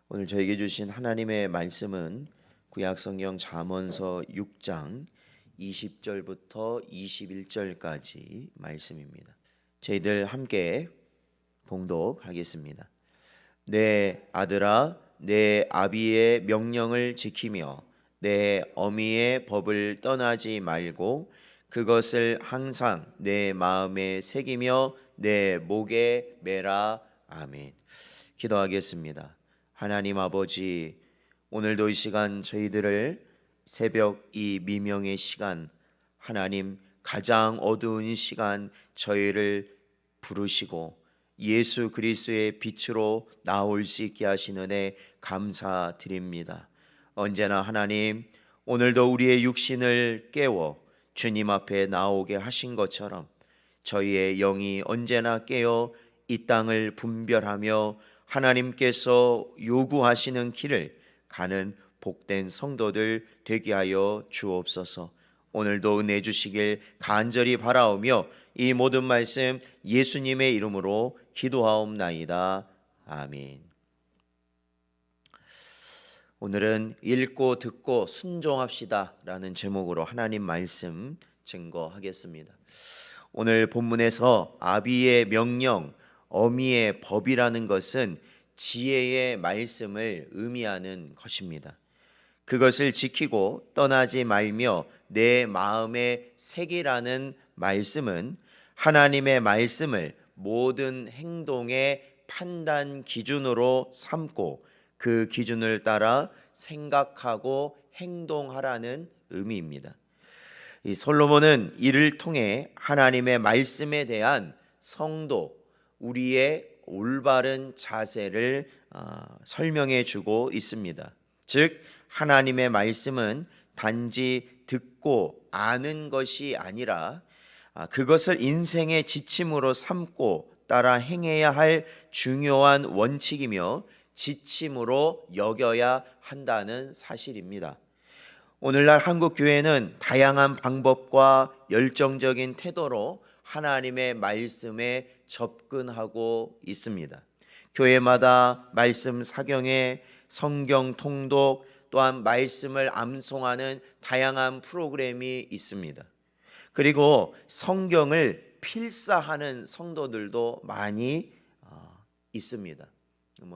오늘 저에게 주신 하나님의 말씀은 구약성경 잠언서 6장 20절부터 21절까지 말씀입니다. 저희들 함께 봉독하겠습니다. 내 아들아, 내 아비의 명령을 지키며 내 어미의 법을 떠나지 말고 그것을 항상 내 마음에 새기며 내 목에 매라. 아멘. 기도하겠습니다. 하나님 아버지, 오늘도 이 시간 저희들을 새벽 이 미명의 시간, 하나님 가장 어두운 시간 저희를 부르시고 예수 그리스도의 빛으로 나올 수 있게 하시는 은혜 감사드립니다. 언제나 하나님, 오늘도 우리의 육신을 깨워 주님 앞에 나오게 하신 것처럼 저희의 영이 언제나 깨어 이 땅을 분별하며 하나님께서 요구하시는 길을 가는 복된 성도들 되게 하여 주옵소서. 오늘도 은혜 주시길 간절히 바라오며 이 모든 말씀 예수님의 이름으로 기도하옵나이다. 아멘. 오늘은 읽고 듣고 순종합시다 라는 제목으로 하나님 말씀 증거하겠습니다. 오늘 본문에서 아비의 명령, 어미의 법이라는 것은 지혜의 말씀을 의미하는 것입니다. 그것을 지키고 떠나지 말며 내 마음에 새기라는 말씀은 하나님의 말씀을 모든 행동의 판단 기준으로 삼고 그 기준을 따라 생각하고 행동하라는 의미입니다. 이 솔로몬은 이를 통해 하나님의 말씀에 대한 성도, 우리의 올바른 자세를 설명해 주고 있습니다. 즉 하나님의 말씀은 단지 듣고 아는 것이 아니라 그것을 인생의 지침으로 삼고 따라 행해야 할 중요한 원칙이며 지침으로 여겨야 한다는 사실입니다. 오늘날 한국 교회는 다양한 방법과 열정적인 태도로 하나님의 말씀에 접근하고 있습니다. 교회마다 말씀 사경회, 성경 통독, 또한 말씀을 암송하는 다양한 프로그램이 있습니다. 그리고 성경을 필사하는 성도들도 많이 있습니다.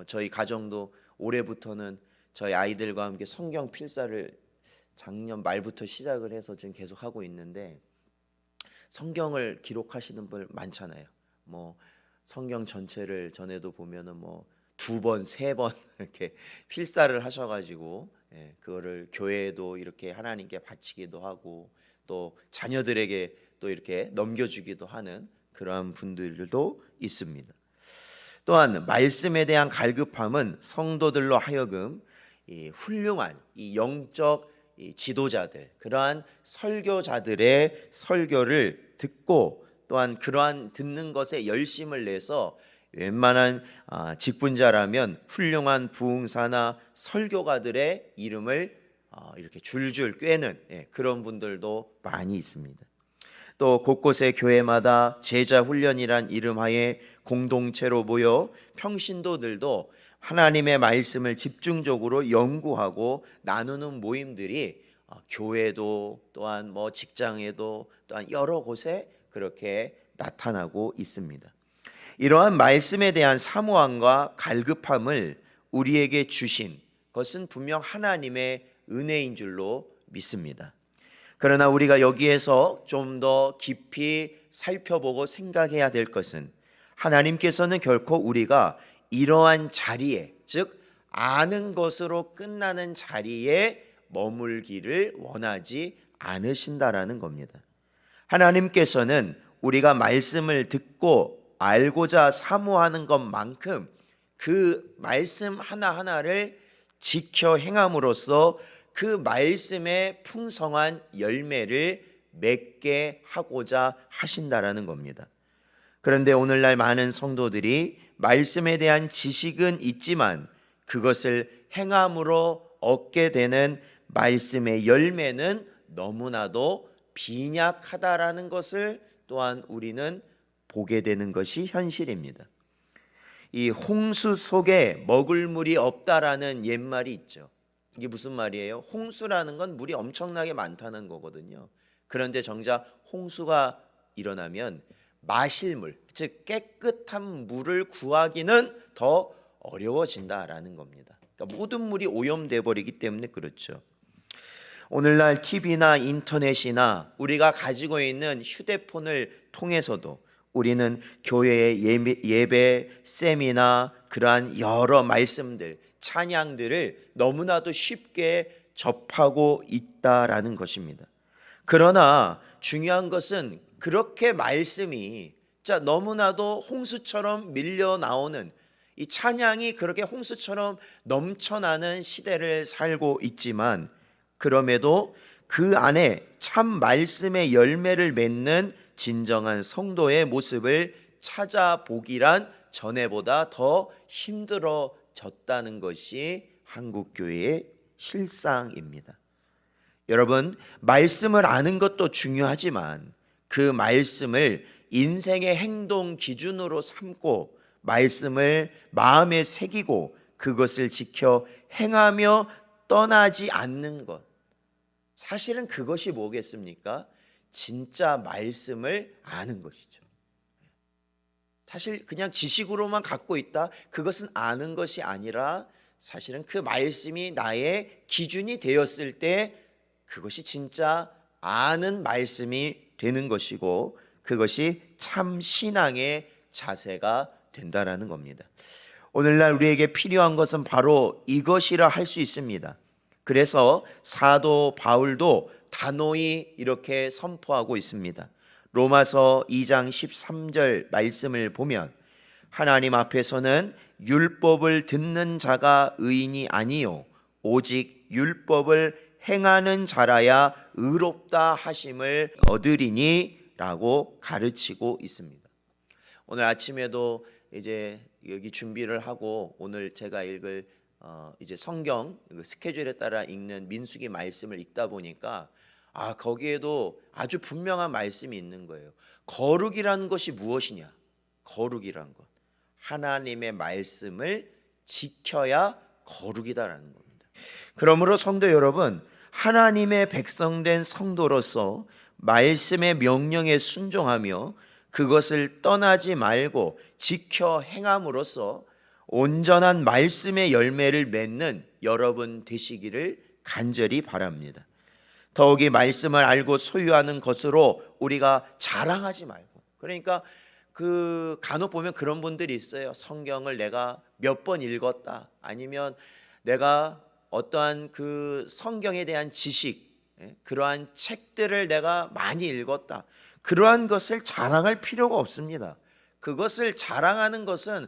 저희 가정도 올해부터는 저희 아이들과 함께 성경 필사를 작년 말부터 시작을 해서 지금 계속 하고 있는데, 성경을 기록하시는 분 많잖아요. 성경 전체를 전에도 보면은 2번, 3번 이렇게 필사를 하셔가지고 그거를 교회에도 이렇게 하나님께 바치기도 하고 또 자녀들에게 또 이렇게 넘겨주기도 하는 그러한 분들도 있습니다. 또한 말씀에 대한 갈급함은 성도들로 하여금 이 훌륭한 이 영적 지도자들, 그러한 설교자들의 설교를 듣고 또한 그러한 듣는 것에 열심을 내서 웬만한 직분자라면 훌륭한 부흥사나 설교가들의 이름을 이렇게 줄줄 꿰는 그런 분들도 많이 있습니다. 또 곳곳의 교회마다 제자 훈련이란 이름하에 공동체로 모여 평신도들도 하나님의 말씀을 집중적으로 연구하고 나누는 모임들이 교회도 또한 직장에도 또한 여러 곳에 그렇게 나타나고 있습니다. 이러한 말씀에 대한 사모함과 갈급함을 우리에게 주신 것은 분명 하나님의 은혜인 줄로 믿습니다. 그러나 우리가 여기에서 좀 더 깊이 살펴보고 생각해야 될 것은, 하나님께서는 결코 우리가 이러한 자리에, 즉 아는 것으로 끝나는 자리에 머물기를 원하지 않으신다라는 겁니다. 하나님께서는 우리가 말씀을 듣고 알고자 사모하는 것만큼 그 말씀 하나하나를 지켜 행함으로써 그 말씀의 풍성한 열매를 맺게 하고자 하신다라는 겁니다. 그런데 오늘날 많은 성도들이 말씀에 대한 지식은 있지만 그것을 행함으로 얻게 되는 말씀의 열매는 너무나도 빈약하다라는 것을 또한 우리는 보게 되는 것이 현실입니다. 이 홍수 속에 먹을 물이 없다라는 옛말이 있죠. 이게 무슨 말이에요? 홍수라는 건 물이 엄청나게 많다는 거거든요. 그런데 정작 홍수가 일어나면 마실 물, 즉 깨끗한 물을 구하기는 더 어려워진다라는 겁니다. 그러니까 모든 물이 오염돼 버리기 때문에 그렇죠. 오늘날 TV나 인터넷이나 우리가 가지고 있는 휴대폰을 통해서도 우리는 교회의 예배, 세미나 그러한 여러 말씀들, 찬양들을 너무나도 쉽게 접하고 있다라는 것입니다. 그러나 중요한 것은 그렇게 말씀이 너무나도 홍수처럼 밀려 나오는 이 찬양이 그렇게 홍수처럼 넘쳐나는 시대를 살고 있지만 그럼에도 그 안에 참 말씀의 열매를 맺는 진정한 성도의 모습을 찾아보기란 전에보다 더 힘들어졌다는 것이 한국교회의 실상입니다. 여러분, 말씀을 아는 것도 중요하지만 그 말씀을 인생의 행동 기준으로 삼고 말씀을 마음에 새기고 그것을 지켜 행하며 떠나지 않는 것, 사실은 그것이 뭐겠습니까? 진짜 말씀을 아는 것이죠. 사실 그냥 지식으로만 갖고 있다, 그것은 아는 것이 아니라 사실은 그 말씀이 나의 기준이 되었을 때 그것이 진짜 아는 말씀이 되는 것이고 그것이 참 신앙의 자세가 된다라는 겁니다. 오늘날 우리에게 필요한 것은 바로 이것이라 할 수 있습니다. 그래서 사도 바울도 단호히 이렇게 선포하고 있습니다. 로마서 2장 13절 말씀을 보면 하나님 앞에서는 율법을 듣는 자가 의인이 아니요 오직 율법을 행하는 자라야 의롭다 하심을 얻으리니 라고 가르치고 있습니다. 오늘 아침에도 이제 여기 준비를 하고 오늘 제가 읽을 이제 성경 스케줄에 따라 읽는 민수기 말씀을 읽다 보니까 거기에도 아주 분명한 말씀이 있는 거예요. 거룩이라는 것이 무엇이냐? 거룩이란 것, 하나님의 말씀을 지켜야 거룩이다라는 겁니다. 그러므로 성도 여러분, 하나님의 백성된 성도로서 말씀의 명령에 순종하며 그것을 떠나지 말고 지켜 행함으로써 온전한 말씀의 열매를 맺는 여러분 되시기를 간절히 바랍니다. 더욱이 말씀을 알고 소유하는 것으로 우리가 자랑하지 말고, 그러니까 간혹 보면 그런 분들이 있어요. 성경을 내가 몇 번 읽었다, 아니면 내가 어떠한 그 성경에 대한 지식, 그러한 책들을 내가 많이 읽었다, 그러한 것을 자랑할 필요가 없습니다. 그것을 자랑하는 것은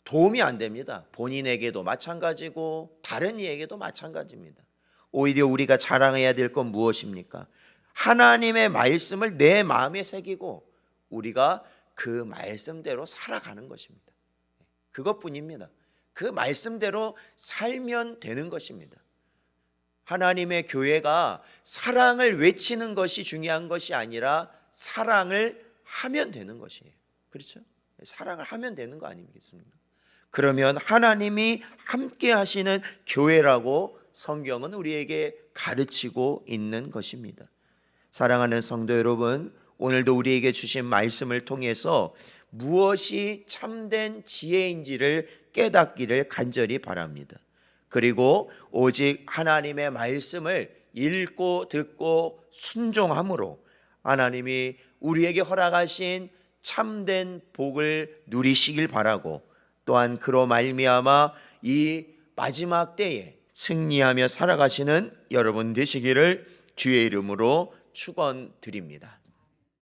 도움이 안 됩니다. 본인에게도 마찬가지고 다른 이에게도 마찬가지입니다. 오히려 우리가 자랑해야 될 건 무엇입니까? 하나님의 말씀을 내 마음에 새기고 우리가 그 말씀대로 살아가는 것입니다. 그것뿐입니다. 그 말씀대로 살면 되는 것입니다. 하나님의 교회가 사랑을 외치는 것이 중요한 것이 아니라 사랑을 하면 되는 것이에요. 그렇죠? 사랑을 하면 되는 거 아니겠습니까? 그러면 하나님이 함께 하시는 교회라고 성경은 우리에게 가르치고 있는 것입니다. 사랑하는 성도 여러분, 오늘도 우리에게 주신 말씀을 통해서 무엇이 참된 지혜인지를 깨닫기를 간절히 바랍니다. 그리고 오직 하나님의 말씀을 읽고 듣고 순종함으로 하나님이 우리에게 허락하신 참된 복을 누리시길 바라고, 또한 그로 말미암아 이 마지막 때에 승리하며 살아가시는 여러분 되시기를 주의 이름으로 축원드립니다.